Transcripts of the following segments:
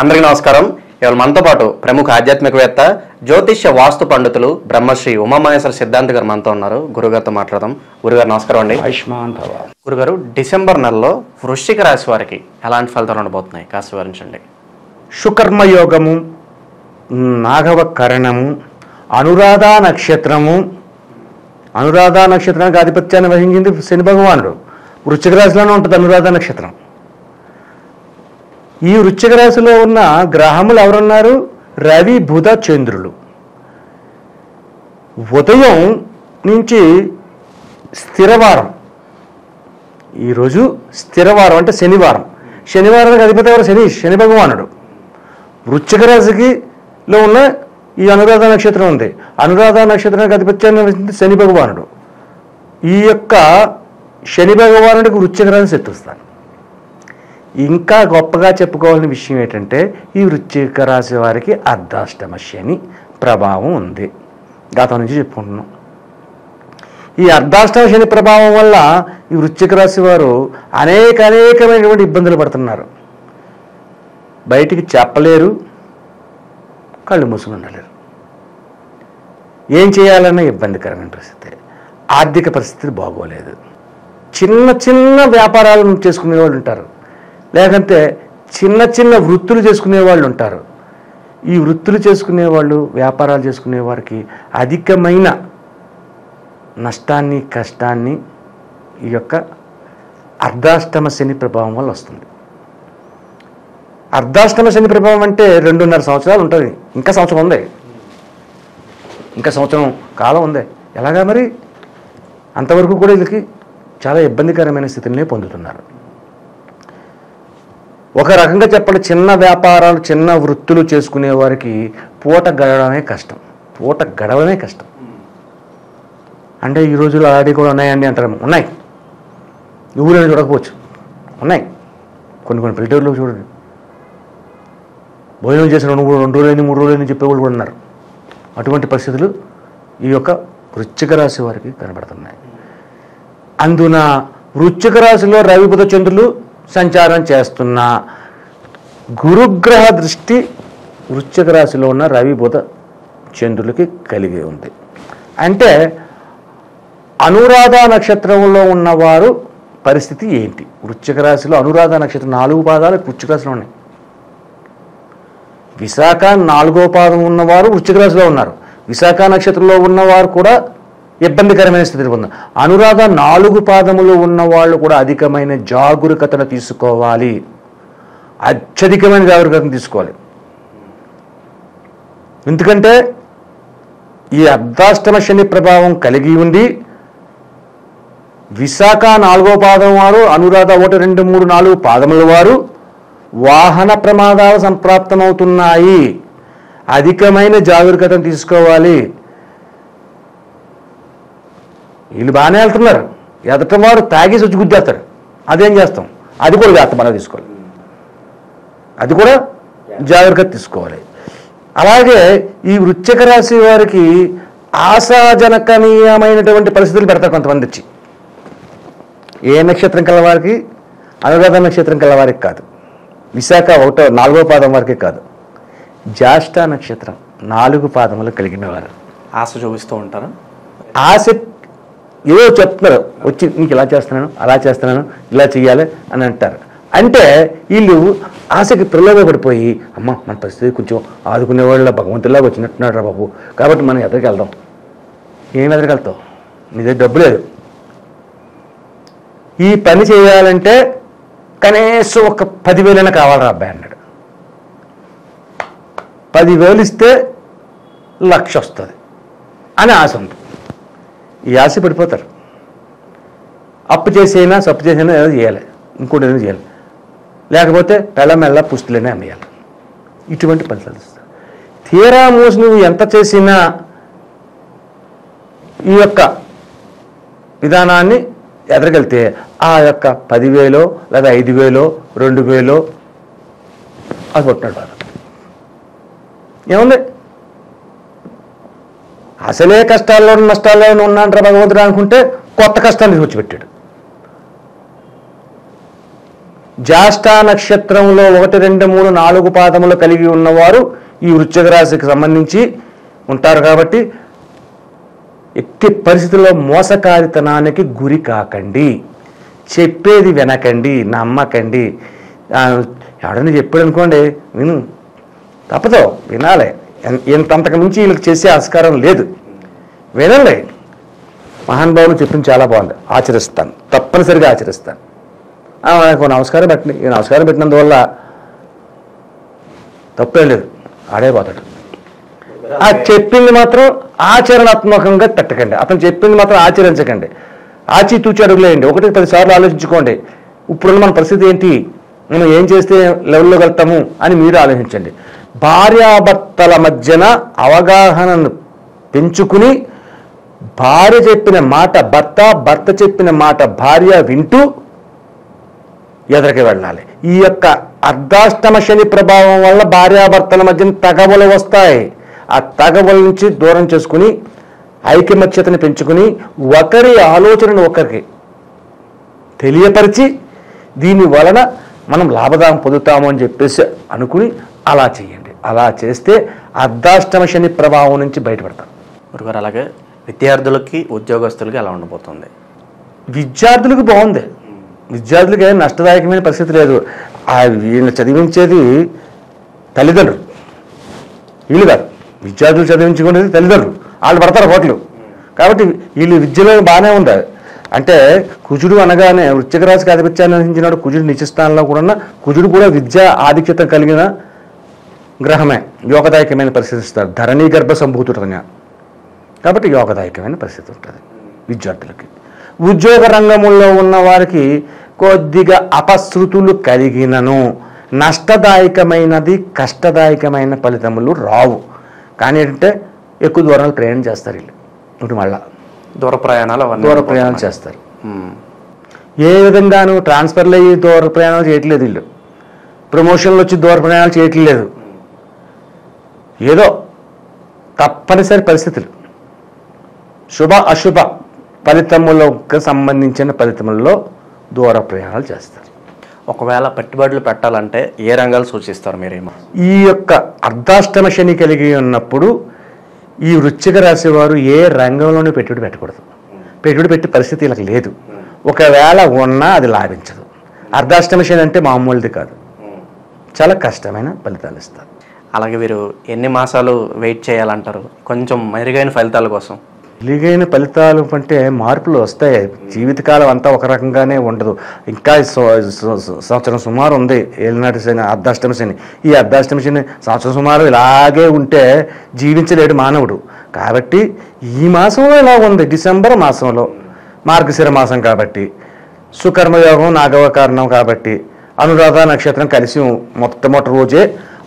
అందరికీ నమస్కారం. ఇవాళ మనతో పాటు ప్రముఖ ఆధ్యాత్మికవేత్త జ్యోతిష్య వాస్తు పండితులు బ్రహ్మశ్రీ ఉమామహేశ్వర సిద్ధాంతి గారు మనతో ఉన్నారు. గురుగారితో మాట్లాడదాం. గురుగారు నమస్కారం అండి. ఆయుష్మాన్ భవ. గురుగారు, డిసెంబర్ నెలలో వృశ్చిక రాశి వారికి ఎలాంటి ఫలితాలు ఉండబోతున్నాయి కాస్త వివరించండి. శుకర్మయోగము, నాగవ కరణము, అనురాధ నక్షత్రము. అనురాధ నక్షత్రానికి ఆధిపత్యాన్ని వహించింది శని భగవానుడు. వృశ్చిక రాశిలోనే ఉంటుంది అనురాధ నక్షత్రం. ఈ వృశ్చిక రాశిలో ఉన్న గ్రహములు ఎవరున్నారు? రవి, బుధ, చంద్రులు. ఉదయం నుంచి స్థిరవారం. ఈరోజు స్థిరవారం అంటే శనివారం. శనివారానికి అధిపతి ఎవరు? శని భగవానుడు. వృశ్చిక రాశిలో ఉన్న ఈ అనురాధ నక్షత్రం ఉంది. అనురాధ నక్షత్రానికి అధిపత్యాన్ని వహించింది శని భగవానుడు. ఈ యొక్క శని భగవానుడికి వృశ్చిక రాశి శత్రుస్థానం. ఇంకా గొప్పగా చెప్పుకోవాల్సిన విషయం ఏంటంటే ఈ వృశ్చిక రాశి వారికి అర్ధాష్టమ శని ప్రభావం ఉంది. గతం నుంచి చెప్పుకుంటున్నాం. ఈ అర్ధాష్టమ శని ప్రభావం వల్ల ఈ వృశ్చిక రాశి వారు అనేకమైనటువంటి ఇబ్బందులు పడుతున్నారు. బయటికి చెప్పలేరు, కళ్ళు మూసుకుని ఉండలేరు. ఏం చేయాలన్న ఇబ్బందికరమైన పరిస్థితి. ఆర్థిక పరిస్థితి బాగోలేదు. చిన్న వ్యాపారాలు చేసుకునే వాళ్ళు ఉంటారు, లేకంటే చిన్న వృత్తులు చేసుకునే వాళ్ళు ఉంటారు. ఈ వృత్తులు చేసుకునే వాళ్ళు, వ్యాపారాలు చేసుకునే వారికి అధికమైన నష్టాన్ని, కష్టాన్ని ఈ యొక్క అర్ధాష్టమ శని ప్రభావం వల్ల వస్తుంది. అర్ధాష్టమ శని ప్రభావం అంటే 2.5 సంవత్సరాలు ఉంటుంది. ఇంకా సంవత్సరం ఉంది, ఇంకా సంవత్సరం కాలం ఉంది. ఎలాగా మరి? అంతవరకు కూడా వీళ్ళకి చాలా ఇబ్బందికరమైన స్థితిని పొందుతున్నారు. ఒక రకంగా చెప్పండి, చిన్న వ్యాపారాలు, చిన్న వృత్తులు చేసుకునే వారికి పూట గడవడమే కష్టం. అంటే ఈ రోజుల్లో అలాంటివి కూడా ఉన్నాయండి అంటారు. ఉన్నాయి, ఊళ్ళో చూడకపోవచ్చు, ఉన్నాయి. కొన్ని పల్లెటూరులో చూడండి, భోజనం చేసిన 2 రోజులని 3 రోజులని చెప్పేవాళ్ళు కూడా ఉన్నారు. అటువంటి పరిస్థితులు ఈ యొక్క వృశ్చిక రాశి వారికి కనబడుతున్నాయి. అందున వృశ్చిక రాశిలో రవి, బుధ, చంద్రులు సంచారం చేస్తున్న గురుగ్రహ దృష్టి వృశ్చిక రాశిలో ఉన్న రవి, బుధ, చంద్రులకి కలిగి ఉంది. అంటే అనురాధ నక్షత్రంలో ఉన్నవారు పరిస్థితి ఏంటి? వృశ్చిక రాశిలో అనురాధ నక్షత్రం 4 పాదాలు వృశ్చిక రాశిలో ఉన్నాయి. విశాఖ 4వ పాదం ఉన్నవారు వృశ్చిక రాశిలో ఉన్నారు. విశాఖ నక్షత్రంలో ఉన్నవారు కూడా ఇబ్బందికరమైన స్థితిలో ఉన్నారు. అనురాధ 4 పాదములు ఉన్నవాళ్ళు కూడా అధికమైన జాగరూకతను తీసుకోవాలి. అత్యధికమైన జాగరూకతను తీసుకోవాలి. ఎందుకంటే ఈ అర్ధాష్టమ శని ప్రభావం కలిగి ఉండి విశాఖ 4వ పాదం వారు, అనురాధ 1, 2, 3, 4 పాదముల వారు వాహన ప్రమాదాలు సంప్రాప్తమవుతున్నాయి. అధికమైన జాగరూకతను తీసుకోవాలి. వీళ్ళు బాగానే వెళ్తున్నారు, ఎదట వారు తాగేసి వచ్చి గుద్దేస్తారు. అదేం చేస్తాం? అది కూడా జాగ్రత్త మనం తీసుకోవాలి. అది కూడా జాగ్రత్త తీసుకోవాలి. అలాగే ఈ వృశ్చిక రాశి వారికి ఆశాజనకనీయమైనటువంటి పరిస్థితులు పెడతారు కొంతమంది వచ్చి. ఏ నక్షత్రం కలవారికి? అనురాధ నక్షత్రం కలవారికి కాదు, విశాఖ 4వ పాదం వారికి కాదు, జ్యేష్ఠ నక్షత్రం 4 పాదములు కలిగిన వారు ఆశ చూపిస్తూ ఉంటారు. ఆశ ఏదో చెప్తున్నారు, వచ్చి నీకు ఇలా చేస్తున్నాను, అలా చేస్తున్నాను, ఇలా చెయ్యాలి అని అంటారు. అంటే వీళ్ళు ఆశకి ప్రలోభపడిపోయి, అమ్మ మన పరిస్థితి కొంచెం ఆదుకునే వాళ్ళ భగవంతులాగా వచ్చినట్టున్నాడు రా బాబు, కాబట్టి మనం ఎదురుకి వెళ్దాం. ఏం ఎదురుకి వెళ్తావు? నీ దగ్గర డబ్బు లేదు. ఈ పని చేయాలంటే కనీసం ఒక 10,000 కావాలరా అబ్బాయి అన్నాడు. 10,000 ఇస్తే 1,00,000 వస్తుంది అని ఆశ ఉంది. ఈ ఆశ పడిపోతారు. అప్పు చేసైనా సప్పు చేసైనా ఏదో చేయాలి, ఇంకోటి ఏదో చేయాలి, లేకపోతే మెల్ల పుస్తులనే అమ్మేయాలి. ఇటువంటి ఫలితాలు ఇస్తారు. తీరా మోసి నువ్వు ఎంత చేసినా ఈ యొక్క విధానాన్ని ఎదరగలితే ఆ యొక్క 10,000 లేదా 5,000 2,000 అది కొట్టినాడు బాగా. ఏముంది? అసలే కష్టాల్లో నష్టాల్లో ఉన్నాంటారా భగవంతుడు అనుకుంటే కొత్త కష్టాన్ని తీసుకొచ్చి పెట్టాడు. జ్యేష్ఠ నక్షత్రంలో 1, 2, 3, 4 పాదములు కలిగి ఉన్నవారు ఈ వృశ్చిక రాశికి సంబంధించి ఉంటారు. కాబట్టి ఎట్టి పరిస్థితుల్లో మోసకారితనానికి గురి కాకండి, చెప్పేది వినకండి, నమ్మకండి. ఎవడని చెప్పాడు అనుకోండి, విను, తప్పదు, వినాలి. ఎంతంతకు మించి వీళ్ళకి చేసే ఆస్కారం లేదు, వినండి. మహానుభావులు చెప్పింది చాలా బాగుంది, ఆచరిస్తాను, తప్పనిసరిగా ఆచరిస్తాను. నాకు నమస్కారం పెట్టండి, ఈ నమస్కారం పెట్టినందువల్ల తప్పేం లేదు, ఆడైపోతాడు. ఆ చెప్పింది మాత్రం ఆచరణాత్మకంగా పెట్టకండి, అతను చెప్పింది మాత్రం ఆచరించకండి. ఆచితూచి అడుగులేయండి, 1-10 సార్లు ఆలోచించుకోండి. ఇప్పుడున్న మన పరిస్థితి ఏంటి, మనం ఏం చేస్తే లెవెల్లో వెళ్తాము అని మీరు ఆలోచించండి. భార్యాభర్తల మధ్యన అవగాహనను పెంచుకుని భార్య చెప్పిన మాట భర్త, భర్త చెప్పిన మాట భార్య వింటూ ఎదరికి వెళ్ళాలి. ఈ యొక్క అర్ధాష్టమ శని ప్రభావం వల్ల భార్యాభర్తల మధ్యన తగవులు వస్తాయి. ఆ తగవుల నుంచి దూరం చేసుకుని ఐకమత్యతని పెంచుకుని ఒకరి ఆలోచనను ఒకరికి తెలియపరిచి దీని వలన మనం లాభదానం పొందుతాము అని చెప్పేసి అనుకుని అలా చేయండి. అలా చేస్తే అర్ధాష్టమ శని ప్రభావం నుంచి బయటపడతాం. గురుగారు, అలాగే విద్యార్థులకి ఉద్యోగస్తులకి ఎలా ఉండబోతుంది? విద్యార్థులకు బాగుంది, విద్యార్థులకి ఏం నష్టదాయకమైన పరిస్థితి లేదు. వీళ్ళు చదివించేది తల్లిదండ్రులు, వీళ్ళు కాదు. విద్యార్థులు చదివించుకునేది తల్లిదండ్రులు, వాళ్ళు పడతారు హోటలు. కాబట్టి వీళ్ళు విద్యలో బాగానే ఉంది. అంటే కుజుడు అనగానే వృశ్చిక రాశికి ఆధిపత్యాన్ని వహించినాడు. కుజుడు నిత్యస్థానంలో కూడా, కుజుడు కూడా విద్యా ఆధిక్యత కలిగిన గ్రహమే. యోగదాయకమైన పరిస్థితి ఇస్తారు, ధరణీ గర్భ సంభూతుడని. కాబట్టి యోగదాయకమైన పరిస్థితి ఉంటుంది విద్యార్థులకి. ఉద్యోగ రంగంలో ఉన్న వారికి కొద్దిగా అపశృతులు కలిగినను నష్టదాయకమైనది, కష్టదాయకమైన ఫలితములు రావు. కానీ ఏంటంటే ఎక్కువ దూరాలు ప్రయాణం చేస్తారు వీళ్ళు. ఇప్పుడు మళ్ళా దూర ప్రయాణాలు చేస్తారు. ఏ విధంగానూ ట్రాన్స్ఫర్లు అయ్యి దూర ప్రయాణాలు చేయట్లేదు వీళ్ళు, ప్రమోషన్లు వచ్చి దూర ప్రయాణాలు చేయట్లేదు. ఏదో తప్పనిసరి పరిస్థితులు, శుభ అశుభ ఫలితములకు సంబంధించిన ఫలితములలో దూర ప్రయాణాలు చేస్తారు. ఒకవేళ పెట్టుబడులు పెట్టాలంటే ఏ రంగాలు సూచిస్తారు మీరేమో? ఈ యొక్క అర్ధాష్టమ శని కలిగి ఉన్నప్పుడు ఈ వృశ్చిక రాశి వారు ఏ రంగంలోనూ పెట్టుబడి పెట్టకూడదు. పెట్టుబడి పెట్టే పరిస్థితి వీళ్ళకి లేదు. ఒకవేళ ఉన్నా అది లాభించదు. అర్ధాష్టమ శని అంటే మామూలుది కాదు, చాలా కష్టమైన ఫలితాలు ఇస్తారు. అలాగే వీరు ఎన్ని మాసాలు వెయిట్ చేయాలంటారు కొంచెం మెరుగైన ఫలితాల కోసం? మెరుగైన ఫలితాలు అంటే మార్పులు వస్తాయి. జీవితకాలం అంతా ఒక రకంగానే ఉండదు. ఇంకా సంవత్సరం సుమారు ఉంది ఏలినాటి శని, అర్ధాష్టమ శని. ఈ అర్ధాష్టమ శని సంవత్సరం సుమారు ఇలాగే ఉంటే జీవించలేడు మానవుడు. కాబట్టి ఈ మాసంలో ఇలా ఉంది, డిసెంబర్ మాసంలో, మార్గశిర మాసం కాబట్టి, సుకర్మయోగం నాగవ కారణం కాబట్టి, అనురాధ నక్షత్రం కలిసి మొట్టమొదటి రోజే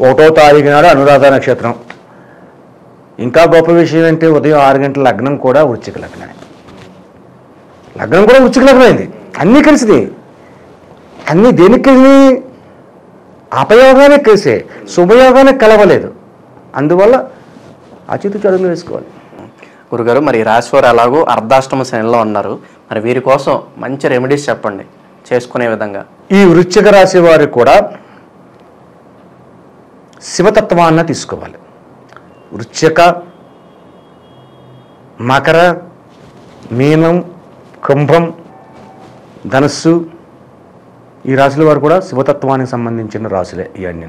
1వ తారీఖు నాడు అనురాధ నక్షత్రం. ఇంకా గొప్ప విషయం ఏంటి, ఉదయం 6 గంటల లగ్నం కూడా వృశ్చిక లగ్నమే. లగ్నం కూడా వృశ్చిక లగ్నమైంది. అన్నీ కలిసింది. అన్నీ దేనికి కలిసి? అపయోగానికి కలిసే, శుభయోగానికి కలవలేదు. అందువల్ల అచితు చదువులు వేసుకోవాలి. గురుగారు, మరి రాశివారు ఎలాగో అర్ధాష్టమ శనిలో ఉన్నారు, మరి వీరి కోసం మంచి రెమెడీస్ చెప్పండి చేసుకునే విధంగా. ఈ వృశ్చిక రాశి వారు కూడా శివతత్వాన్ని తీసుకోవాలి. వృశ్చిక, మకర, మీనం, కుంభం, ధనస్సు ఈ రాశుల వారు కూడా శివతత్వానికి సంబంధించిన రాశులే. ఇవన్నీ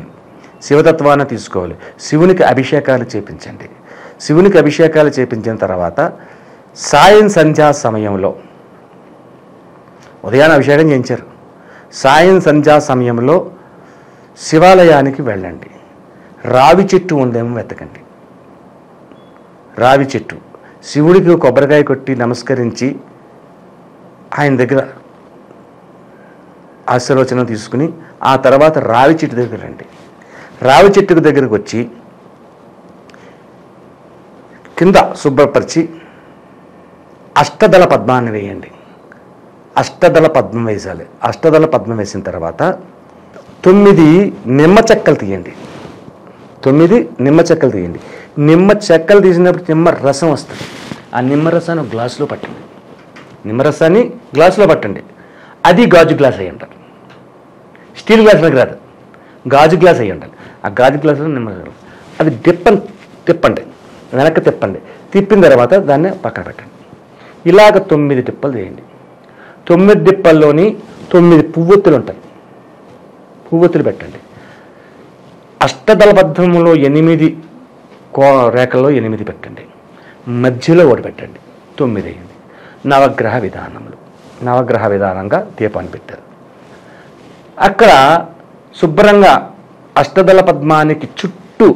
శివతత్వాన్ని తీసుకోవాలి. శివునికి అభిషేకాలు చేపించండి. శివునికి అభిషేకాలు చేపించిన తర్వాత సాయం సంధ్యా సమయంలో, ఉదయాన్నే అభిషేకం చేయించారు, సాయం సంధ్యా సమయంలో శివాలయానికి వెళ్ళండి. రావి చెట్టు ఉందేమో వెతకండి. రావి చెట్టు, శివుడికి కొబ్బరికాయ కొట్టి నమస్కరించి ఆయన దగ్గర ఆశీర్వచనం తీసుకుని ఆ తర్వాత రావి చెట్టు దగ్గర రండి. రావి చెట్టుకు దగ్గరకు వచ్చి కింద శుభ్రపరిచి అష్టదళ పద్మాన్ని వేయండి. అష్టదళ పద్మం వేసాలి. అష్టదళ పద్మం వేసిన తర్వాత 9 నిమ్మ చెక్కలు తీయండి. 9 నిమ్మ చెక్కలు తీయండి. నిమ్మ చెక్కలు తీసినప్పుడు నిమ్మ రసం వస్తుంది. ఆ నిమ్మ రసాన్ని గ్లాసులో పట్టండి. నిమ్మరసాన్ని గ్లాసులో పట్టండి. అది గాజు గ్లాస్ అయ్యి అంటారు. స్టీల్ గ్లాస్ మనకి రాదు, గాజు గ్లాస్ అయ్యి ఉండాలి. ఆ గాజు గ్లాసులో నిమ్మకాయలు అది తిప్పండి, వెనక్కి తిప్పండి. తిప్పిన తర్వాత దాన్ని పక్కన పెట్టండి. ఇలాగ 9 తిప్పలు చేయండి. 9 తిప్పల్లోని 9 పువ్వొత్తులు ఉంటాయి. పువ్వొత్తులు పెట్టండి. అష్టదళ పద్మంలో 8 రేఖల్లో 8 పెట్టండి. మధ్యలో ఒకటి పెట్టండి. 9 అయింది. నవగ్రహ విధానములు, నవగ్రహ విధానంగా దీపాన్ని పెట్టారు. అక్కడ శుభ్రంగా అష్టదళ పద్మానికి చుట్టూ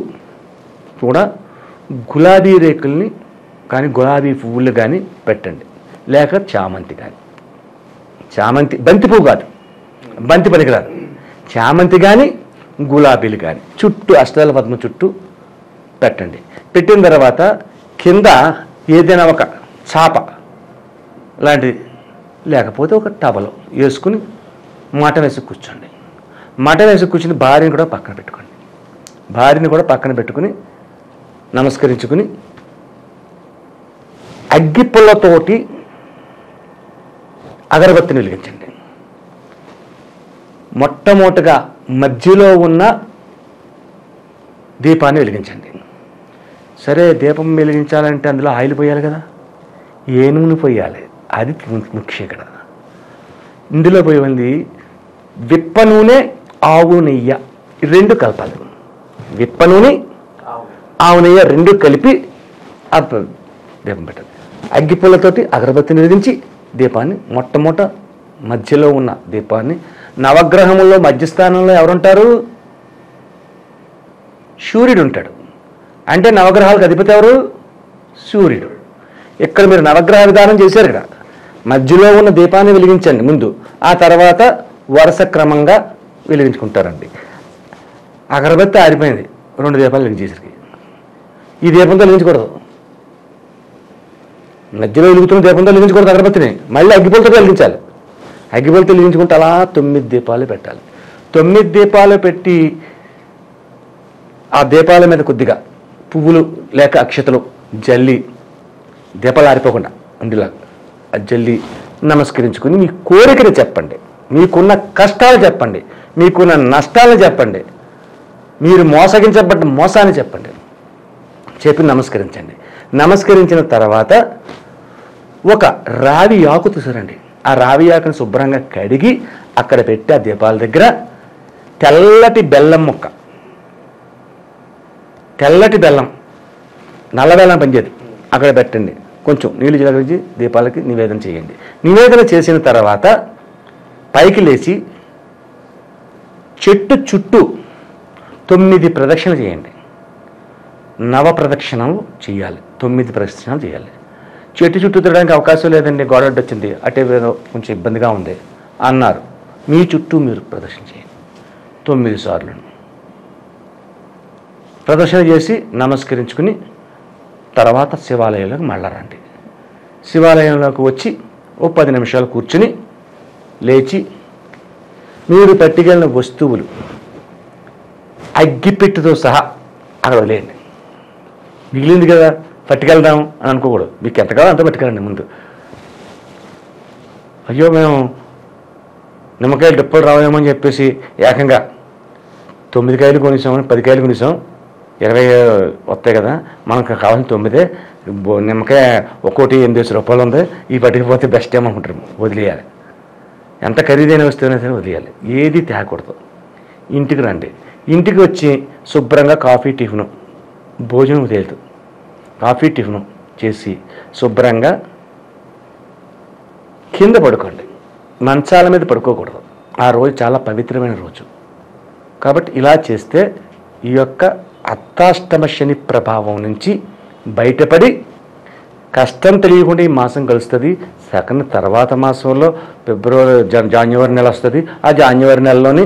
కూడా గులాబీ రేకుల్ని కానీ గులాబీ పువ్వులు కానీ పెట్టండి, లేక చామంతి కానీ. చామంతి బంతి పువ్వు కాదు, బంతి పనికిరాదు. చామంతి కానీ గులాబీలు కానీ చుట్టూ అష్టదళ పద్మ చుట్టూ పెట్టండి. పెట్టిన తర్వాత కింద ఏదైనా ఒక చాప లాంటిది లేకపోతే ఒక టవలో వేసుకుని మటన్ వేసి కూర్చోండి. మటన్ వేసి కూర్చుని భార్యని కూడా పక్కన పెట్టుకోండి. భార్యని కూడా పక్కన పెట్టుకుని నమస్కరించుకుని అగ్గిపుల్లతోటి అగరబత్తిని వెలిగించండి. మొట్టమొదటిగా మధ్యలో ఉన్న దీపాన్ని వెలిగించండి. సరే, దీపం వెలిగించాలంటే అందులో ఆయిల్ పోయాలి కదా, ఏ నూనె పోయాలి, అది ముఖ్యం ఇక్కడ. ఇందులో పోయింది విప్ప నూనె, ఆవు నెయ్యి, 2 కలపాలి. విప్ప నూనె, ఆవు నెయ్యి 2 కలిపి దీపం పెట్టాలి. అగ్గిపుల్లతోటి అగరబత్తిని వెలిగించి దీపాన్ని మొట్టమొదట మధ్యలో ఉన్న దీపాన్ని, నవగ్రహముల్లో మధ్యస్థానంలో ఎవరుంటారు? సూర్యుడు ఉంటాడు. అంటే నవగ్రహాలకు అధిపతి ఎవరు? సూర్యుడు. ఇక్కడ మీరు నవగ్రహ విధానం చేశారు. ఇక్కడ మధ్యలో ఉన్న దీపాన్ని వెలిగించండి ముందు, ఆ తర్వాత వరుస క్రమంగా వెలిగించుకుంటారండి. అగరబత్తి ఆరిపోయింది, 2 దీపాలు వెలిగించేసరికి ఈ దీపంతో వెలిగించకూడదు. మధ్యలో వెలుగుతున్న దీపంతో వెలిగించకూడదు, అగరబత్తిని మళ్ళీ అగ్గిపుల్లతో వెలిగించాలి. అగ్గిపుల్లతో వెలిగించుకుంటే అలా 9 దీపాలు పెట్టాలి. 9 దీపాలు పెట్టి ఆ దీపాల మీద కొద్దిగా పువ్వులు లేక అక్షతలు జల్లి, దీపాలు ఆరిపోకుండా అందులో జల్లి నమస్కరించుకుని మీ కోరికను చెప్పండి, మీకున్న కష్టాలు చెప్పండి, మీకున్న నష్టాలను చెప్పండి, మీరు మోసగించబడ్డ మోసాన్ని చెప్పండి. చెప్పి నమస్కరించండి. నమస్కరించిన తర్వాత ఒక రావి ఆకు తీసారండి. ఆ రావి ఆకుని శుభ్రంగా కడిగి అక్కడ పెట్టి ఆ దీపాల దగ్గర తెల్లటి బెల్లం ముక్క, తెల్లటి బెల్లం, నల్ల బెల్లం పనిచేది, అక్కడ పెట్టండి. కొంచెం నీళ్ళు చిలకరించి దీపాలకి నివేదన చేయండి. నివేదన చేసిన తర్వాత పైకి లేచి చెట్టు చుట్టూ 9 ప్రదక్షిణలు చేయండి. నవ ప్రదక్షిణలు చేయాలి, 9 ప్రదక్షిణలు చేయాలి. చెట్టు చుట్టూ తిరగడానికి అవకాశం లేదండి, గోడ వచ్చింది, అటే కొంచెం ఇబ్బందిగా ఉంది అన్నారు. మీ చుట్టూ మీరు ప్రదక్షిణ చేయండి 9 సార్లు. ప్రదక్షిణ చేసి నమస్కరించుకుని తర్వాత శివాలయంలోకి మళ్ళా రండి. శివాలయంలోకి వచ్చి ఓ 10 నిమిషాలు కూర్చుని లేచి మీరు పట్టుకెళ్ళిన వస్తువులు అగ్గిపెట్టుతో సహా అక్కడ వదిలేయండి. మిగిలింది కదా పట్టుకెళ్దాం అని అనుకోకూడదు. మీకు ఎంత కావాలో అంత పట్టుకెళ్ళండి ముందు. అయ్యో మేము నిమ్మకాయలు డెప్పులు రావేమో అని చెప్పేసి ఏకంగా 9 కాయలు కొనిసామని 10 కాయలు కొనిసాం, 20 వస్తాయి కదా, మనకు కావాల్సిన 9. నిమ్మకాయ ఒక్కోటి 8 రూపాయలు ఉంది, ఈ పట్టుకపోతే బెస్ట్ ఏమనుకుంటారు. వదిలేయాలి. ఎంత ఖరీదైన వస్తువుైనా సరే వదిలేయాలి. ఏది తేకూడదు. ఇంటికి రండి. ఇంటికి వచ్చి శుభ్రంగా కాఫీ టిఫిను భోజనం తేలుతూ కాఫీ టిఫిను చేసి శుభ్రంగా కింద పడుకోండి. మంచాల మీద పడుకోకూడదు. ఆ రోజు చాలా పవిత్రమైన రోజు కాబట్టి ఇలా చేస్తే ఈ యొక్క అర్ధాష్టమ శని ప్రభావం నుంచి బయటపడి కష్టం తెలియకుండా ఈ మాసం కలుస్తుంది. సెకండ్ తర్వాత మాసంలో జాన్యువరి నెల వస్తుంది. ఆ జాన్యువరి నెలలోని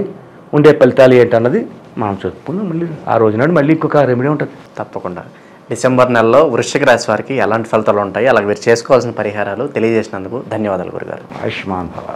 ఉండే ఫలితాలు ఏంటన్నది మనం చెప్పుకున్నాం. మళ్ళీ ఆ రోజు నాడు మళ్ళీ ఇంకొక రెమెడీ ఉంటుంది. తప్పకుండా. డిసెంబర్ నెలలో వృశ్చిక రాశి వారికి ఎలాంటి ఫలితాలు ఉంటాయి, అలాగే మీరు చేసుకోవాల్సిన పరిహారాలు తెలియజేసినందుకు ధన్యవాదాలు గురుగారు. ఆయుష్మాన్ భవ.